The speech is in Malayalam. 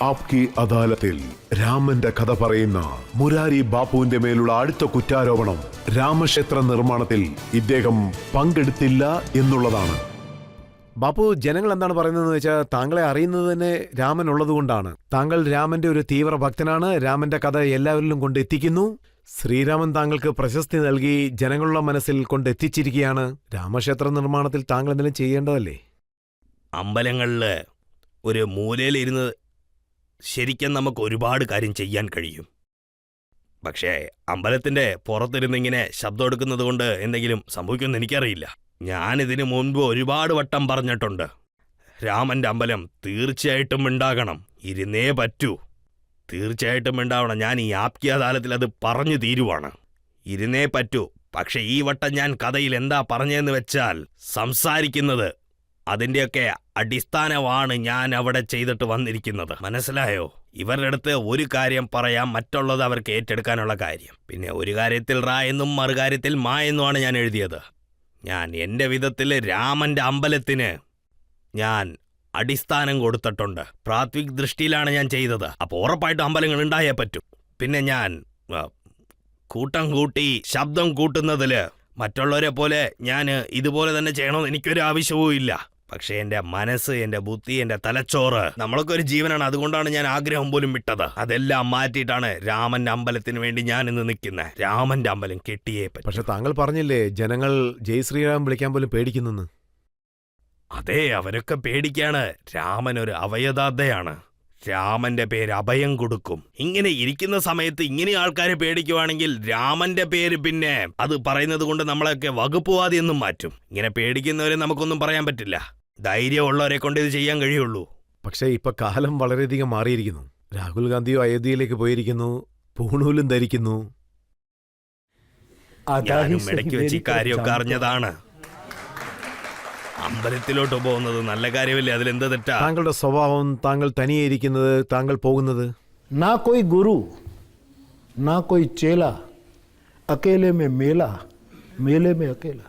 ആപ്കി അദാലത്തിൽ രാമന്റെ കഥ പറയുന്ന മുരാരി ബാപ്പുവിന്റെ മേലുള്ള അടുത്ത കുറ്റാരോപണം രാമക്ഷേത്ര നിർമ്മാണത്തിൽ ഇദ്ദേഹം പങ്കെടുത്തില്ല എന്നുള്ളതാണ്. ബാപ്പു, ജനങ്ങൾ എന്താണ് പറയുന്നതെന്ന് വെച്ചാൽ താങ്കളെ അറിയുന്നത് തന്നെ രാമൻ ഉള്ളതുകൊണ്ടാണ്. താങ്കൾ രാമന്റെ ഒരു തീവ്ര ഭക്തനാണ്, രാമന്റെ കഥ എല്ലാവരിലും കൊണ്ടെത്തിക്കുന്നു. ശ്രീരാമൻ താങ്കൾക്ക് പ്രശസ്തി നൽകി ജനങ്ങളുടെ മനസ്സിൽ കൊണ്ടെത്തിച്ചിരിക്കുകയാണ്. രാമക്ഷേത്ര നിർമ്മാണത്തിൽ താങ്കൾ എന്തെങ്കിലും ചെയ്യേണ്ടതല്ലേ? അമ്പലങ്ങളില് ഒരു മൂലയിലിരുന്ന് ശരിക്കും നമുക്ക് ഒരുപാട് കാര്യം ചെയ്യാൻ കഴിയും. പക്ഷേ അമ്പലത്തിന്റെ പുറത്തിരുന്നിങ്ങനെ ശബ്ദം എടുക്കുന്നത് കൊണ്ട് എന്തെങ്കിലും സംഭവിക്കുമെന്ന് എനിക്കറിയില്ല. ഞാനിതിനു മുൻപ് ഒരുപാട് വട്ടം പറഞ്ഞിട്ടുണ്ട്, രാമന്റെ അമ്പലം തീർച്ചയായിട്ടും ഉണ്ടാകണം, ഇരുന്നേ പറ്റൂ, തീർച്ചയായിട്ടും ഉണ്ടാവണം. ഞാൻ ഈ ആപ്കി അദാലത്തിൽ അത് പറഞ്ഞു തീരുവാണ്, ഇരുന്നേ പറ്റൂ. പക്ഷെ ഈ വട്ടം ഞാൻ കഥയിൽ എന്താ പറഞ്ഞതെന്ന് വെച്ചാൽ, സംസാരിക്കുന്നത് അതിൻ്റെയൊക്കെ അടിസ്ഥാനമാണ് ഞാൻ അവിടെ ചെയ്തിട്ട് വന്നിരിക്കുന്നത്. മനസ്സിലായോ? ഇവരുടെ അടുത്ത് ഒരു കാര്യം പറയാം, മറ്റുള്ളത് അവർക്ക് ഏറ്റെടുക്കാനുള്ള കാര്യം. പിന്നെ ഒരു കാര്യത്തിൽ റാ എന്നും മറുകാര്യത്തിൽ മാ എന്നുമാണ് ഞാൻ എഴുതിയത്. ഞാൻ എൻ്റെ വിധത്തിൽ രാമന്റെ അമ്പലത്തിന് ഞാൻ അടിസ്ഥാനം കൊടുത്തിട്ടുണ്ട്. പ്രാഥമിക ദൃഷ്ടിയിലാണ് ഞാൻ ചെയ്തത്. അപ്പോൾ ഉറപ്പായിട്ടും അമ്പലങ്ങൾ ഉണ്ടായേ പറ്റും. പിന്നെ ഞാൻ കൂട്ടം കൂട്ടി ശബ്ദം കൂട്ടുന്നതില് മറ്റുള്ളവരെ പോലെ ഞാൻ ഇതുപോലെ തന്നെ ചെയ്യണമെന്ന് എനിക്കൊരു ആവശ്യവും ഇല്ല. പക്ഷേ എൻ്റെ മനസ്സ്, എൻ്റെ ബുദ്ധി, എൻ്റെ തലച്ചോറ്, നമ്മളൊക്കെ ഒരു ജീവനാണ്. അതുകൊണ്ടാണ് ഞാൻ ആഗ്രഹം പോലും വിട്ടത്. അതെല്ലാം മാറ്റിയിട്ടാണ് രാമന്റെ അമ്പലത്തിന് വേണ്ടി ഞാൻ ഇന്ന് നിൽക്കുന്നത്. രാമന്റെ അമ്പലം കെട്ടിയേ പറ്റും. പക്ഷെ താങ്കൾ പറഞ്ഞില്ലേ ജനങ്ങൾ ജയ് ശ്രീറാം വിളിക്കാൻ പോലും പേടിക്കുന്നെന്ന്. അതെ, അവരൊക്കെ പേടിക്കാണ്. രാമൻ ഒരു അഭയദാതയാണ്. രാമന്റെ പേര് അഭയം കൊടുക്കും. ഇങ്ങനെ ഇരിക്കുന്ന സമയത്ത് ഇങ്ങനെ ആൾക്കാരെ പേടിക്കുവാണെങ്കിൽ രാമന്റെ പേര് പിന്നെ അത് പറയുന്നത് കൊണ്ട് നമ്മളൊക്കെ വകുപ്പുവാദിയെന്നും മാറ്റും. ഇങ്ങനെ പേടിക്കുന്നവരെ നമുക്കൊന്നും പറയാൻ പറ്റില്ല. ധൈര്യമുള്ളവരെ കൊണ്ട് ഇത് ചെയ്യാൻ കഴിയുള്ളൂ. പക്ഷേ ഇപ്പൊ കാലം വളരെയധികം മാറിയിരിക്കുന്നു. രാഹുൽ ഗാന്ധിയോ അയോധ്യയിലേക്ക് പോയിരിക്കുന്നു, പൂണൂലും ധരിക്കുന്നു. ഞാനും ഇടയ്ക്ക് വെച്ച് ഇക്കാര്യമൊക്കെ അറിഞ്ഞതാണ്. അമ്പലത്തിലോട്ട് പോകുന്നത് നല്ല കാര്യമല്ലേ, അതിലെന്ത് തെറ്റാ? താങ്കളുടെ സ്വഭാവം, താങ്കൾ തനിയെ ഇരിക്കുന്നത്, താങ്കൾ പോകുന്നത്. ना कोई गुरु ना कोई चेला, अकेले में मेला, मेले में अकेला.